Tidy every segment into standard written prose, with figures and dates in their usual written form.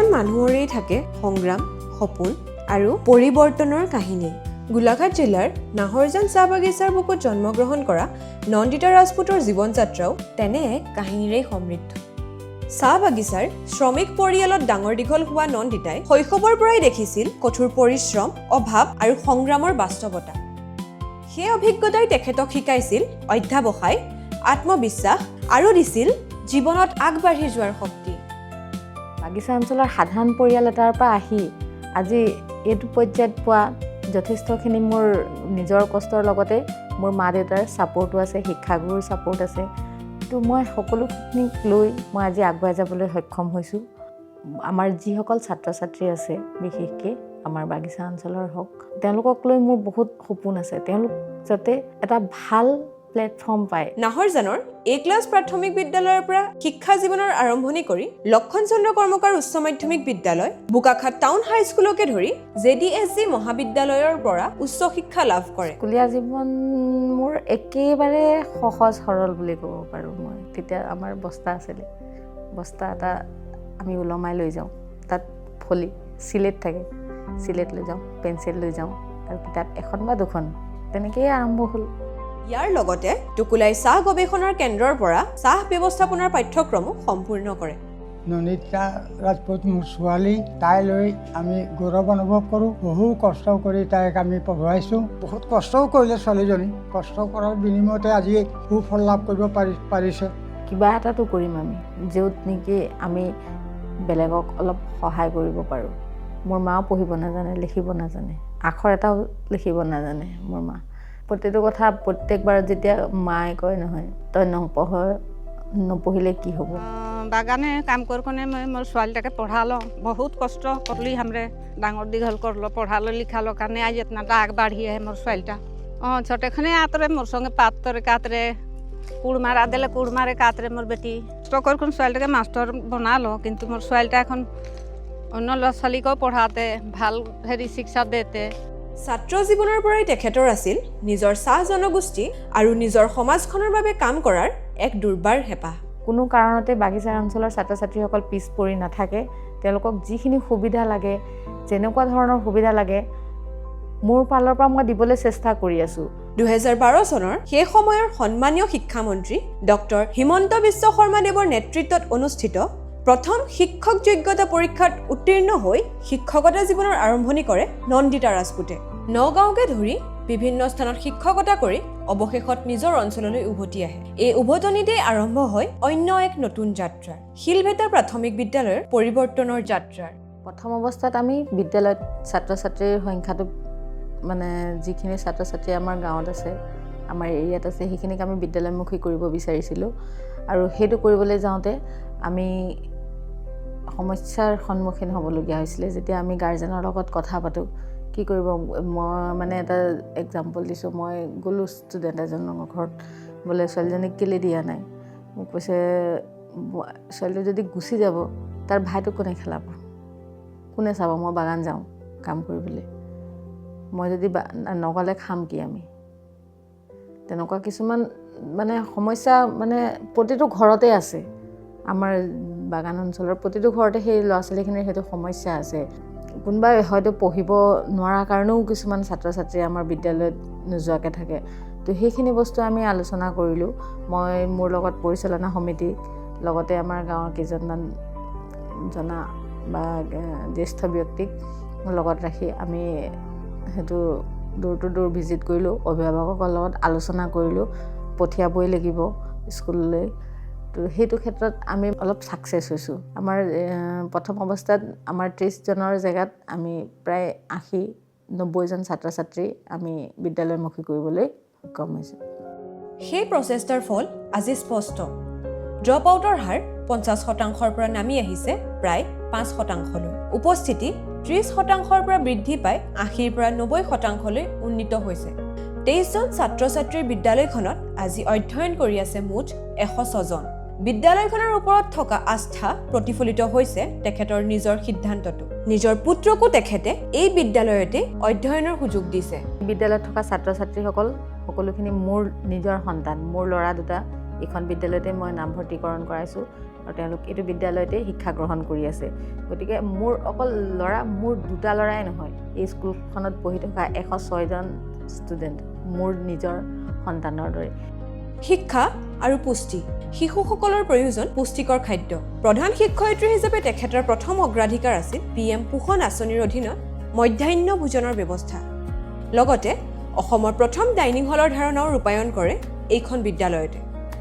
প্ৰতিজন মানুহৰেই থাকে সংগ্ৰাম, সপোন আৰু পৰিৱৰ্তনৰ কাহিনী। গোলাঘাট জিলাৰ নাহৰজান চাহ বাগিচাৰ বুকুত জন্মগ্ৰহণ কৰা নন্দিতা ৰাজপুতৰ জীৱন যাত্ৰাও তেনে এক কাহিনীৰেই সমৃদ্ধ। চাহ বাগিচাৰ শ্ৰমিক পৰিয়ালত ডাঙৰ দীঘল হোৱা নন্দিতাই শৈশৱৰ পৰাই দেখিছিল কঠোৰ পৰিশ্ৰম, অভাৱ আৰু সংগ্ৰামৰ বাস্তৱতা। সেই অভিজ্ঞতাই তেখেতক শিকাইছিল অধ্যাৱসায়, আত্মবিশ্বাস আৰু দিছিল জীৱনত আগবাঢ়ি যোৱাৰ শক্তি। বাগিচা অঞ্চলৰ সাধাৰণ পৰিয়াল এটাৰ পৰা আহি আজি এইটো পৰ্যায়ত পোৱা যথেষ্টখিনি মোৰ নিজৰ কষ্টৰ লগতে মোৰ মা দেউতাৰ ছাপোৰ্টো আছে, শিক্ষাগুৰুৰ ছাপোৰ্ট আছে। তো মই সকলোখিনিক লৈ মই আজি আগুৱাই যাবলৈ সক্ষম হৈছোঁ। আমাৰ যিসকল ছাত্ৰ ছাত্ৰী আছে, বিশেষকৈ আমাৰ বাগিচা অঞ্চলৰ হওক, তেওঁলোকক লৈ মোৰ বহুত সপোন আছে। তেওঁলোক যাতে এটা ভাল প্লেটফৰ্ম পায়। নাহৰজানৰ A-ক্লাছ প্ৰাথমিক বিদ্যালয়ৰ পৰা শিক্ষা জীৱনৰ আৰম্ভণি কৰি লক্ষণ চন্দ্ৰ কৰ্মকাৰ উচ্চ মাধ্যমিক বিদ্যালয়, বোকাখাট টাউন হাইস্কুলকে ধৰি JDSG মহাবিদ্যালয়ৰ পৰা উচ্চ শিক্ষা লাভ কৰে। স্কুলীয়া জীৱন মোৰ একেবাৰে সহজ সৰল বুলি ক'ব পাৰোঁ মই। তেতিয়া আমাৰ বস্তা আছিলে, বস্তা এটা আমি ওলমাই লৈ যাওঁ, তাত ফলি চিলেট থাকে, চিলেট লৈ যাওঁ, পেঞ্চিল লৈ যাওঁ আৰু কিতাপ এখন বা দুখন, তেনেকেই আৰম্ভ হ'ল। ইয়াৰ লগতে টুকুলাই চাহ গৱেষণাৰ কেন্দ্ৰৰ পৰা চাহ ব্যৱস্থাপনাৰ পাঠ্যক্ৰমো সম্পূৰ্ণ কৰে। নন্দিতা ৰাজপুত মোৰ ছোৱালী, তাইলৈ আমি গৌৰৱ অনুভৱ কৰোঁ। বহু কষ্ট কৰি তাইক আমি পঢ়ুৱাইছোঁ। বহুত কষ্টও কৰিলে ছোৱালীজনী, কষ্ট কৰাৰ বিনিময়তে আজি সুফল লাভ কৰিব পাৰিছে। কিবা এটাতো কৰিম আমি, য'ত নেকি আমি বেলেগক অলপ সহায় কৰিব পাৰোঁ। মোৰ মাও পঢ়িব নাজানে, লিখিব নাজানে, আখৰ এটাও লিখিব নাজানে মোৰ মা। প্ৰতিটো কথা প্ৰত্যেকবাৰত যেতিয়া মায়ে কয় নহয়, তই নপঢ়িলে কি হ'ব। বাগানে কাম কৰি মই মোৰ ছোৱালীটাকে পঢ়ালো, বহুত কষ্ট কৰলি हमरे ডাঙৰ দীঘল কৰলো, পঢ়ালো লিখালো কাৰণে আজ ইতনাটা আগবাঢ়ি আহে মোৰ ছোৱালীটা। ছোটেখানে আতৰে মোৰ সঙ্গে পাতৰে কাতৰে কুড় মাৰা দিলে কুড় মাৰে কাতৰে মোৰ বেটি কষ্ট কৰে ছোৱালীটাকে মাস্টাৰ বনালো। কিন্তু মোৰ ছোৱালীটা এখন অন্য ল'ৰা ছোৱালীকেও পঢ়াতে, ভাল শিক্ষা দেতে। ছাত্ৰ জীৱনৰ পৰাই তেখেতৰ আছিল নিজৰ চাহ জনগোষ্ঠী আৰু নিজৰ সমাজখনৰ বাবে কাম কৰাৰ এক দুৰ্বাৰ হেঁপাহ। কোনো কাৰণতে বাগিচা অঞ্চলৰ ছাত্ৰ ছাত্ৰীসকল পিছ পৰি নাথাকে। তেওঁলোকক যিখিনি সুবিধা লাগে, যেনেকুৱা ধৰণৰ সুবিধা লাগে, মোৰ ফালৰ পৰা মই দিবলৈ চেষ্টা কৰি আছোঁ। 2012 চনৰ সেই সময়ৰ সন্মানীয় শিক্ষামন্ত্ৰী ডক্টৰ হিমন্ত বিশ্ব শৰ্মাদেৱৰ নেতৃত্বত অনুষ্ঠিত প্ৰথম শিক্ষক যোগ্যতা পৰীক্ষাত উত্তীৰ্ণ হৈ শিক্ষকতা জীৱনৰ আৰম্ভণি কৰে নন্দিতা ৰাজপুতে। নগাঁওকে ধৰি বিভিন্ন স্থানত শিক্ষকতা কৰি অৱশেষত নিজৰ অঞ্চললৈ উভতি আহে। এই উভতনিতে আৰম্ভ হয় অন্য এক নতুন যাত্ৰা, শিলভেটা প্ৰাথমিক বিদ্যালয়ৰ পৰিৱৰ্তনৰ যাত্ৰাৰ। প্ৰথম অৱস্থাত আমি বিদ্যালয়ত ছাত্ৰ ছাত্ৰীৰ সংখ্যাটো যিখিনি ছাত্ৰ ছাত্ৰী আমাৰ গাঁৱত আছে, আমাৰ এৰিয়াত আছে, সেইখিনিক আমি বিদ্যালয়মুখী কৰিব বিচাৰিছিলোঁ। আৰু সেইটো কৰিবলৈ যাওঁতে আমি সমস্যাৰ সন্মুখীন হ'বলগীয়া হৈছিলে। যেতিয়া আমি গাৰ্জেনৰ লগত কথা পাতোঁ, কি কৰিব, মই এটা এক্সাম্পল দিছোঁ। মই গ'লোঁ ষ্টুডেণ্ট এজনৰ ঘৰত, বোলে ছোৱালীজনীক কেলৈ দিয়া নাই। মোক কৈছে, ছোৱালীটো যদি গুচি যাব, তাৰ ভাইটোক কোনে খেলাব, কোনে চাব, মই বাগান যাওঁ কাম কৰিবলৈ, মই যদি নগ'লে খাম কি আমি। তেনেকুৱা কিছুমান সমস্যা প্ৰতিটো ঘৰতে আছে। আমাৰ বাগান অঞ্চলৰ প্ৰতিটো ঘৰতে সেই ল'ৰা ছোৱালীখিনিৰ সেইটো সমস্যা আছে। কোনোবাই হয়তো পঢ়িব নোৱাৰাৰ কাৰণেও কিছুমান ছাত্ৰ ছাত্ৰী আমাৰ বিদ্যালয়ত নোযোৱাকৈ থাকে। তো সেইখিনি বস্তু আমি আলোচনা কৰিলোঁ। মই মোৰ লগত পৰিচালনা সমিতি, লগতে আমাৰ গাঁৱৰ কেইজনমান জনা বা জ্যেষ্ঠ ব্যক্তিক লগত ৰাখি আমি সেইটো দূৰ টু দূৰ ভিজিট কৰিলোঁ। অভিভাৱকৰ লগত আলোচনা কৰিলোঁ, পঠিয়াবই লাগিব স্কুললৈ। তো সেইটো ক্ষেত্ৰত আমি অলপ ছাকচেছ হৈছোঁ। আমাৰ প্ৰথম অৱস্থাত আমাৰ 30 জনৰ জেগাত আমি প্ৰায় 80-90জন ছাত্ৰ ছাত্ৰী আমি বিদ্যালয়মুখী কৰিবলৈ সক্ষম হৈছোঁ। সেই প্ৰচেষ্টাৰ ফল আজি স্পষ্ট। ড্ৰপ আউটৰ হাৰ 50% পৰা নামি আহিছে প্ৰায় 5%লৈ। উপস্থিতি 30% পৰা বৃদ্ধি পাই 80 পৰা 90%লৈ উন্নীত হৈছে। 23 জন ছাত্ৰ ছাত্ৰীৰ বিদ্যালয়খনত আজি অধ্যয়ন কৰি আছে মুঠ 106 জন। বিদ্যালয়খনৰ ওপৰত থকা আস্থা প্ৰতিফলিত হৈছে তেখেতৰ নিজৰ সিদ্ধান্তটো। নিজৰ পুত্ৰকো তেখেতে এই বিদ্যালয়তে অধ্যয়নৰ সুযোগ দিছে। বিদ্যালয়ত থকা ছাত্ৰ ছাত্ৰীসকল সকলোখিনি মোৰ নিজৰ সন্তান। মোৰ ল'ৰা দুটা এইখন বিদ্যালয়তে মই নামভৰ্তিকৰণ কৰাইছোঁ। আৰু তেওঁলোক এইটো বিদ্যালয়তে শিক্ষা গ্ৰহণ কৰি আছে। গতিকে মোৰ অকল মোৰ 2টা ল'ৰাই নহয়, এই স্কুলখনত পঢ়ি থকা 106জন ষ্টুডেণ্ট মোৰ নিজৰ সন্তানৰ দৰে। শিক্ষা আৰু পুষ্টি, শিশুসকলৰ প্ৰয়োজন পুষ্টিকৰ খাদ্য। প্ৰধান শিক্ষয়িত্ৰী হিচাপে তেখেতৰ প্ৰথম অগ্ৰাধিকাৰ আছিল PM পোষণ আঁচনিৰ অধীনত মধ্যাহ্ন ভোজনৰ ব্যৱস্থা। লগতে অসমৰ প্ৰথম ডাইনিং হলৰ ধাৰণাও ৰূপায়ণ কৰে এইখন বিদ্যালয়তে।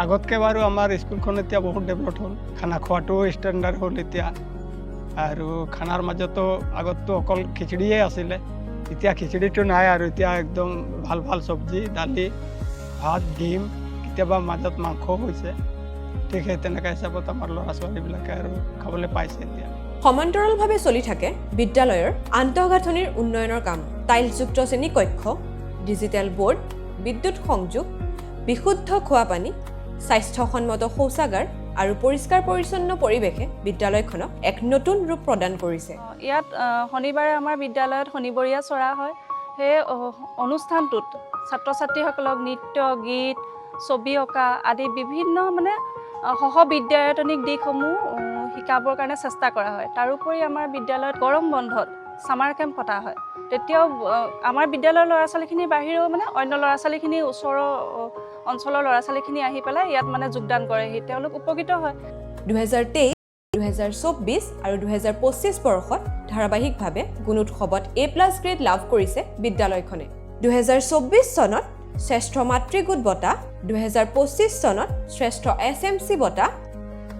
আগতকৈ বাৰু আমাৰ স্কুলখন এতিয়া বহুত ডেভেলপ হ'ল, খানা খোৱাটো ষ্টেণ্ডাৰ্ড হ'ল এতিয়া। আৰু খানাৰ মাজতো আগততো অকল খিচিৰিয়ে আছিলে, এতিয়া খিচিৰিটো নাই আৰু এতিয়া একদম ভাল ভাল চব্জি, দালি, ভাত, ডিম, কেতিয়াবা মাজত মাংসও হৈছে। ঠিক সেই তেনেকুৱা হিচাপত আমাৰ ল'ৰা ছোৱালীবিলাকে আৰু খাবলৈ পাইছে এতিয়া। সমান্তৰালভাৱে চলি থাকে বিদ্যালয়ৰ আন্তঃগাঁথনিৰ উন্নয়নৰ কাম। টাইলছযুক্ত শ্ৰেণীকক্ষ, ডিজিটেল বৰ্ড, বিদ্যুৎ সংযোগ, বিশুদ্ধ খোৱা পানী, স্বাস্থ্যসন্মত শৌচাগাৰ আৰু পৰিষ্কাৰ পৰিচ্ছন্ন পৰিৱেশে বিদ্যালয়খনক এক নতুন ৰূপ প্ৰদান কৰিছে। ইয়াত শনিবাৰে আমাৰ বিদ্যালয়ত শনিবৰীয়া চৰা হয়। সেই অনুষ্ঠানটোত ছাত্ৰ ছাত্ৰীসকলক নৃত্য, গীত, ছবি অঁকা আদি বিভিন্ন সহবিদ্যায়তনিক দিশসমূহ শিকাবৰ কাৰণে চেষ্টা কৰা হয়। তাৰোপৰি আমাৰ বিদ্যালয়ত গৰম বন্ধত ছামাৰ কেম্প পতা হয়। তেতিয়াও আমাৰ বিদ্যালয়ৰ ল'ৰা ছোৱালীখিনিৰ বাহিৰেও অন্য ল'ৰা ছোৱালীখিনি ওচৰৰ অঞ্চলৰ ল'ৰা ছোৱালীখিনি আহি পেলাই ইয়াত যোগদান কৰেহি, তেওঁলোক উপকৃত হয়। 2023, 2024 আৰু 2025 বৰ্ষত ধাৰাবাহিকভাৱে গুণোৎসৱত A+ গ্ৰেড লাভ কৰিছে বিদ্যালয়খনে। 2024 চনত শ্ৰেষ্ঠ মাতৃগোট বঁটা, 2025 চনত শ্ৰেষ্ঠ SMC বঁটা,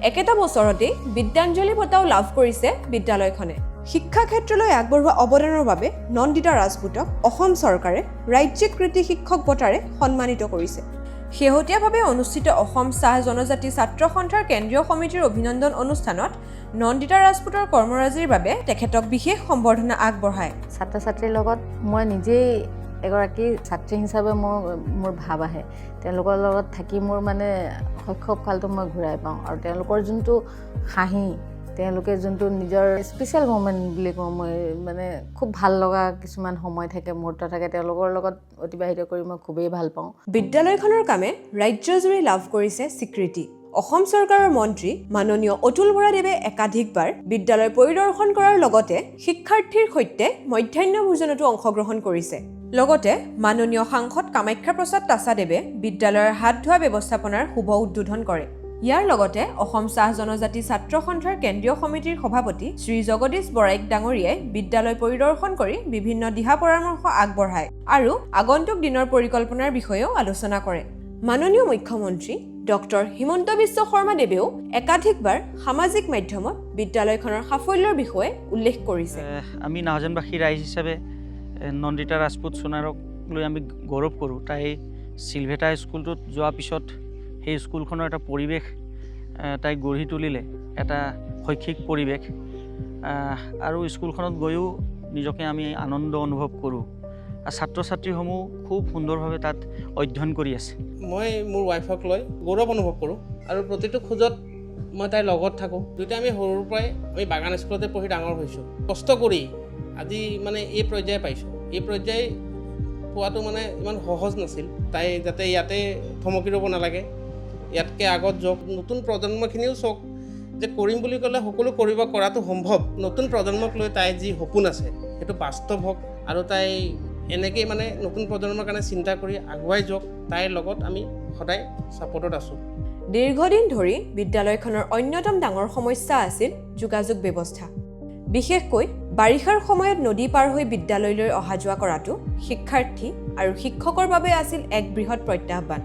একেটা বছৰতেই বিদ্যাঞ্জলি বঁটাও লাভ কৰিছে বিদ্যালয়খনে। শিক্ষা ক্ষেত্ৰলৈ আগবঢ়োৱা অৱদানৰ বাবে নন্দিতা ৰাজপুতক অসম চৰকাৰে ৰাজ্যিক কৃতি শিক্ষক বঁটাৰে সন্মানিত কৰিছে। শেহতীয়াভাৱে অনুষ্ঠিত অসম চাহ জনজাতি ছাত্ৰ সন্থাৰ কেন্দ্ৰীয় সমিতিৰ অভিনন্দন অনুষ্ঠানত নন্দিতা ৰাজপুতৰ কৰ্মৰাজিৰ বাবে তেখেতক বিশেষ সম্বৰ্ধনা আগবঢ়ায়। ছাত্ৰ ছাত্ৰীৰ লগত মই নিজেই এগৰাকী ছাত্ৰী হিচাপে মোৰ ভাৱ আহে। তেওঁলোকৰ লগত থাকি মোৰ শৈশৱকালটো মই ঘূৰাই পাওঁ। আৰু তেওঁলোকৰ যোনটো হাঁহি, তেওঁলোকে যোনটো নিজৰ স্পেচিয়েল মমেণ্ট বুলি কওঁ মই, খুব ভাল লগা কিছুমান সময় থাকে, মুহূৰ্ত থাকে, তেওঁলোকৰ লগত অতিবাহিত কৰি মই খুবেই ভাল পাওঁ। বিদ্যালয়খনৰ কামে ৰাজ্যজুৰি লাভ কৰিছে স্বীকৃতি। অসম চৰকাৰৰ মন্ত্ৰী মাননীয় অতুল বৰাদেৱে একাধিকবাৰ বিদ্যালয় পৰিদৰ্শন কৰাৰ লগতে শিক্ষাৰ্থীৰ সৈতে মধ্যাহ্ন ভোজনতো অংশগ্ৰহণ কৰিছে। লগতে মাননীয় সাংসদ কামাখ্যা প্ৰসাদ তাছাদেৱে বিদ্যালয়ৰ হাত ধোৱা ব্যৱস্থাপনাৰ শুভ উদ্বোধন কৰে। ইয়াৰ লগতে অসম চাহ জনজাতি ছাত্ৰ সন্থাৰ কেন্দ্ৰীয় সমিতিৰ সভাপতি শ্ৰী জগদীশ বৰাইক ডাঙৰীয়াই বিদ্যালয় পৰিদৰ্শন কৰি বিভিন্ন দিহা পৰামৰ্শ আগবঢ়ায় আৰু আগন্তুক দিনৰ পৰিকল্পনাৰ বিষয়েও আলোচনা কৰে। মাননীয় মুখ্যমন্ত্ৰী ডক্টৰ হিমন্ত বিশ্ব শৰ্মা দেৱেও একাধিকবাৰ সামাজিক মাধ্যমত বিদ্যালয়খনৰ সাফল্যৰ বিষয়ে উল্লেখ কৰিছে। আমি নাওজানবাসী ৰাইজ হিচাপে নন্দিতা ৰাজপুত সোণাৰক লৈ আমি গৌৰৱ কৰোঁ। তাই চিলভেটা স্কুলটোত যোৱাৰ পিছত সেই স্কুলখনৰ এটা পৰিৱেশ তাই গঢ়ি তুলিলে, এটা শৈক্ষিক পৰিৱেশ। আৰু স্কুলখনত গৈও নিজকে আমি আনন্দ অনুভৱ কৰোঁ। আৰু ছাত্ৰ ছাত্ৰীসমূহ খুব সুন্দৰভাৱে তাত অধ্যয়ন কৰি আছে। মই মোৰ ৱাইফক লৈ গৌৰৱ অনুভৱ কৰোঁ আৰু প্ৰতিটো খোজত মই তাইৰ লগত থাকোঁ। দুয়োটা আমি সৰুৰ পৰাই আমি বাগান স্কুলতে পঢ়ি ডাঙৰ হৈছোঁ। কষ্ট কৰি আজি এই পৰ্যায় পাইছোঁ। এই পৰ্যায় পোৱাটো ইমান সহজ নাছিল। তাই যাতে ইয়াতে থমকি ৰ'ব নালাগে, ইয়াতকৈ আগত যাওক, নতুন প্ৰজন্মখিনিও চাওক যে কৰিম বুলি ক'লে সকলো কৰাটো সম্ভৱ। নতুন প্ৰজন্মক লৈ তাই যি সপোন আছে সেইটো বাস্তৱ হওক আৰু তাই এনেকেই নতুন প্ৰজন্মৰ কাৰণে চিন্তা কৰি আগুৱাই যাওক। তাইৰ লগত আমি সদায় ছাপোৰ্টত আছোঁ। দীৰ্ঘদিন ধৰি বিদ্যালয়খনৰ অন্যতম ডাঙৰ সমস্যা আছিল যোগাযোগ ব্যৱস্থা। বিশেষকৈ বাৰিষাৰ সময়ত নদী পাৰ হৈ বিদ্যালয়লৈ অহা যোৱা কৰাটো শিক্ষাৰ্থী আৰু শিক্ষকৰ বাবে আছিল এক বৃহৎ প্ৰত্যাহ্বান।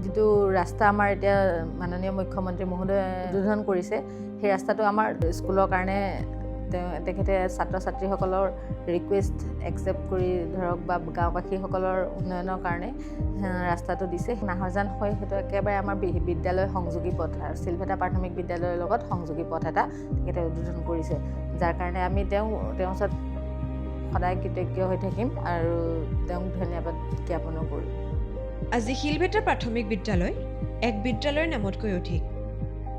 যিটো ৰাস্তা আমাৰ এতিয়া মাননীয় মুখ্যমন্ত্ৰী মহোদয়ে উদ্বোধন কৰিছে, সেই ৰাস্তাটো আমাৰ স্কুলৰ কাৰণে তেখেতে ছাত্ৰ ছাত্ৰীসকলৰ ৰিকুৱেষ্ট একচেপ্ট কৰি ধৰক বা গাঁওবাসীসকলৰ উন্নয়নৰ কাৰণে ৰাস্তাটো দিছে। নাহৰজান হৈ সেইটো একেবাৰে আমাৰ বিদ্যালয় সংযোগী পথ আৰু চিলভেটা প্ৰাথমিক বিদ্যালয়ৰ লগত সংযোগী পথ এটা তেখেতে উদ্বোধন কৰিছে, যাৰ কাৰণে আমি তেওঁৰ ওচৰত সদায় কৃতজ্ঞ হৈ থাকিম আৰু তেওঁক ধন্যবাদ জ্ঞাপনো কৰিম। আজি শিলভেটা প্ৰাথমিক বিদ্যালয় এক বিদ্যালয়ৰ নামতকৈ অধিক।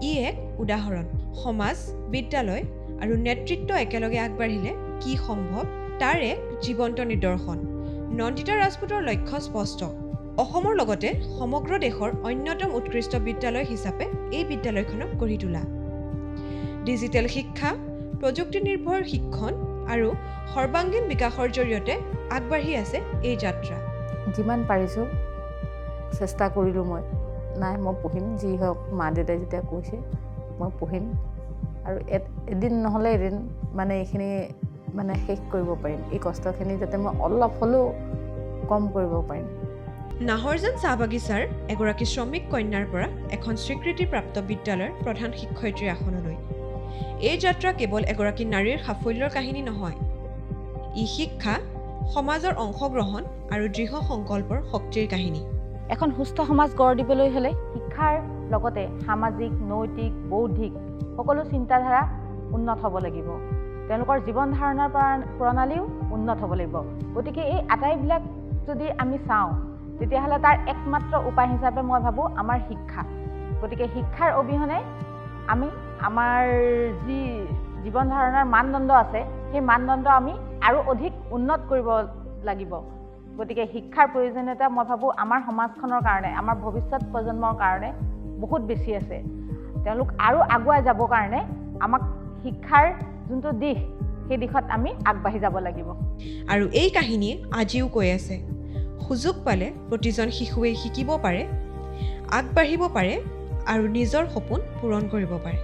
ই এক উদাহৰণ। সমাজ, বিদ্যালয় আৰু নেতৃত্ব একেলগে আগবাঢ়িলে কি সম্ভৱ তাৰ এক জীৱন্ত নিদৰ্শন। নন্দিতা ৰাজপুতৰ লক্ষ্য স্পষ্ট, অসমৰ লগতে সমগ্ৰ দেশৰ অন্যতম উৎকৃষ্ট বিদ্যালয় হিচাপে এই বিদ্যালয়খনক গঢ়ি তোলা। ডিজিটেল শিক্ষা, প্ৰযুক্তি নিৰ্ভৰ শিক্ষণ আৰু সৰ্বাংগীন বিকাশৰ জৰিয়তে আগবাঢ়ি আছে এই যাত্ৰা। যিমান পাৰিছোঁ চেষ্টা কৰিলোঁ মই পঢ়িম, যি হওক মা দেউতাই যেতিয়া কৈছে মই পঢ়িম আৰু এদিন নহ'লে এদিন মানে এইখিনি মানে শেষ কৰিব পাৰিম। এই কষ্টখিনি যাতে মই অলপ হ'লেও কম কৰিব পাৰিম। নাহৰজান চাহ বাগিচাৰ এগৰাকী শ্ৰমিক কন্যাৰ পৰা এখন স্বীকৃতিপ্ৰাপ্ত বিদ্যালয়ৰ প্ৰধান শিক্ষয়িত্ৰীৰ আসনলৈ এই যাত্ৰা কেৱল এগৰাকী নাৰীৰ সাফল্যৰ কাহিনী নহয়, ই শিক্ষা, সমাজৰ অংশগ্ৰহণ আৰু দৃঢ় সংকল্পৰ শক্তিৰ কাহিনী। এখন সুস্থ সমাজ গঢ় দিবলৈ হ'লে শিক্ষাৰ লগতে সামাজিক, নৈতিক, বৌদ্ধিক সকলো চিন্তাধাৰা উন্নত হ'ব লাগিব। তেওঁলোকৰ জীৱন ধাৰণাৰ প্ৰণালীও উন্নত হ'ব লাগিব। গতিকে এই আটাইবিলাক যদি আমি চাওঁ তেতিয়াহ'লে তাৰ একমাত্ৰ উপায় হিচাপে মই ভাবোঁ আমাৰ শিক্ষা। গতিকে শিক্ষাৰ অবিহনে আমি আমাৰ যি জীৱন ধাৰণাৰ মানদণ্ড আছে সেই মানদণ্ড আমি আৰু অধিক উন্নত কৰিব লাগিব। গতিকে শিক্ষাৰ প্ৰয়োজনীয়তা মই ভাবোঁ আমাৰ সমাজখনৰ কাৰণে, আমাৰ ভৱিষ্যত প্ৰজন্মৰ কাৰণে বহুত বেছি আছে। তেওঁলোক আৰু আগুৱাই যাবৰ কাৰণে আমাক শিক্ষাৰ যোনটো দিশ সেই দিশত আমি আগবাঢ়ি যাব লাগিব। আৰু এই কাহিনীয়ে আজিও কৈ আছে, সুযোগ পালে প্ৰতিজন শিশুৱে শিকিব পাৰে, আগবাঢ়িব পাৰে আৰু নিজৰ সপোন পূৰণ কৰিব পাৰে।